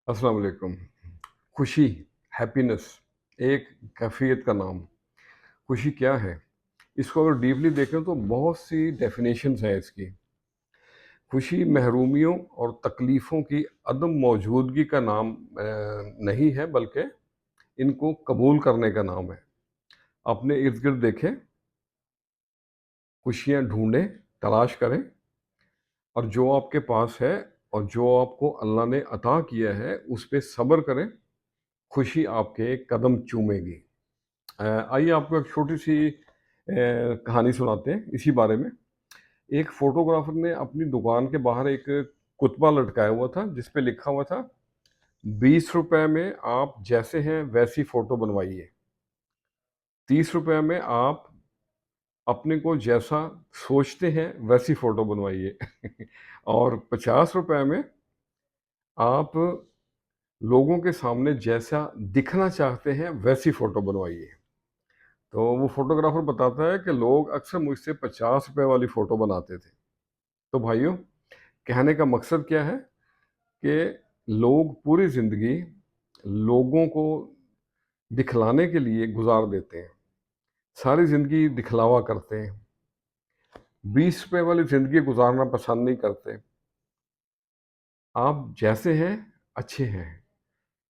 अस्सलाम वालेकुम। खुशी, हैप्पीनेस एक कैफियत का नाम। खुशी क्या है? इसको अगर डीपली देखें तो बहुत सी डेफिनेशंस हैं इसकी। खुशी महरूमियों और तकलीफ़ों की अदम मौजूदगी का नाम नहीं है, बल्कि इनको कबूल करने का नाम है। अपने इर्द-गिर्द देखें, खुशियाँ ढूँढें, तलाश करें, और जो आपके पास है और जो आपको अल्लाह ने अता किया है, उस पे सब्र करें, खुशी आपके कदम चूमेगी। आइए आपको एक छोटी-सी कहानी सुनाते हैं इसी बारे में। एक फ़ोटोग्राफ़र ने अपनी दुकान के बाहर एक कुतबा लटकाया हुआ था, जिस पे लिखा हुआ था, ₹20 में आप जैसे हैं वैसी फ़ोटो बनवाइए। ₹30 में आप अपने को जैसा सोचते हैं वैसी फ़ोटो बनवाइए। और ₹50 में आप लोगों के सामने जैसा दिखना चाहते हैं वैसी फ़ोटो बनवाइए। तो वो फ़ोटोग्राफ़र बताता है कि लोग अक्सर मुझसे ₹50 वाली फ़ोटो बनाते थे। तो भाइयों, कहने का मकसद क्या है कि लोग पूरी ज़िंदगी लोगों को दिखलाने के लिए गुज़ार देते हैं। सारी ज़िंदगी दिखलावा करते हैं। ₹20 वाली ज़िंदगी गुज़ारना पसंद नहीं करते। आप जैसे हैं, अच्छे हैं।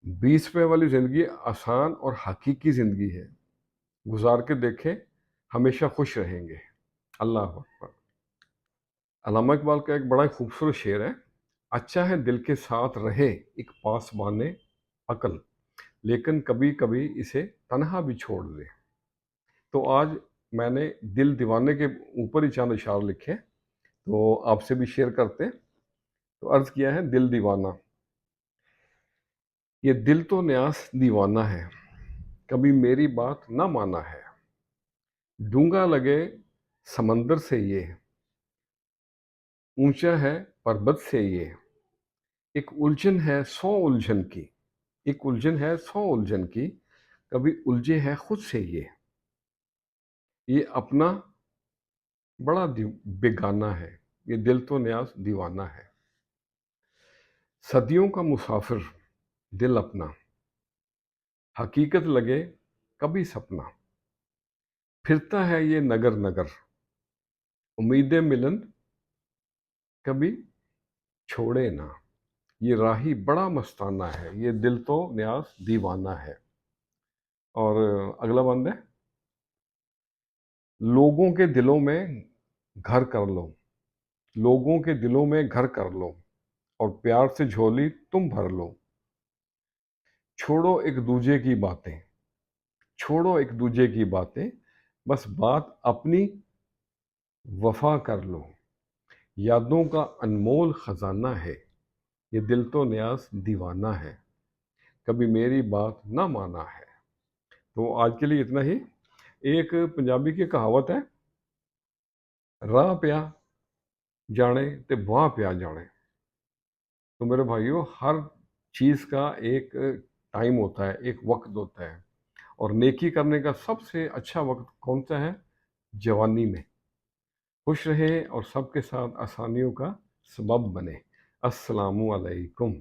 ₹20 वाली ज़िंदगी आसान और हकीकी ज़िंदगी है। गुज़ार के देखें, हमेशा खुश रहेंगे। अल्लाह अकबर। अल्लामा इकबाल का एक बड़ा खूबसूरत शेर है, अच्छा है दिल के साथ रहे एक पासबाने अकल, लेकिन कभी कभी इसे तन्हा भी छोड़ दे। तो आज मैंने दिल दीवाने के ऊपर ही चंद इशार लिखे, तो आपसे भी शेयर करते हैं। तो अर्ज़ किया है, दिल दीवाना, ये दिल तो न्यास दीवाना है, कभी मेरी बात ना माना है। डूंगा लगे समंदर से ये, ऊंचा है पर्वत से ये, एक उलझन है 100 उलझन की, एक उलझन है 100 उलझन की, कभी उलझे है खुद से ये अपना बड़ा बेगाना है, ये दिल तो न्याज दीवाना है। सदियों का मुसाफिर दिल अपना, हकीकत लगे कभी सपना, फिरता है ये नगर नगर, उम्मीदें मिलन कभी छोड़े ना, ये राही बड़ा मस्ताना है, ये दिल तो न्याज दीवाना है। और अगला बंद है, लोगों के दिलों में घर कर लो, लोगों के दिलों में घर कर लो, और प्यार से झोली तुम भर लो। छोड़ो एक दूजे की बातें, छोड़ो एक दूजे की बातें, बस बात अपनी वफा कर लो। यादों का अनमोल खजाना है, ये दिल तो न्याज दीवाना है, कभी मेरी बात ना माना है। तो आज के लिए इतना ही। एक पंजाबी की कहावत है, राह पिया जाने ते बाह पिया जाने। तो मेरे भाइयों, हर चीज़ का एक टाइम होता है, एक वक्त होता है, और नेकी करने का सबसे अच्छा वक्त कौन सा है? जवानी में। खुश रहे और सबके साथ आसानियों का सबब बने। अस्सलामु अलैकुम।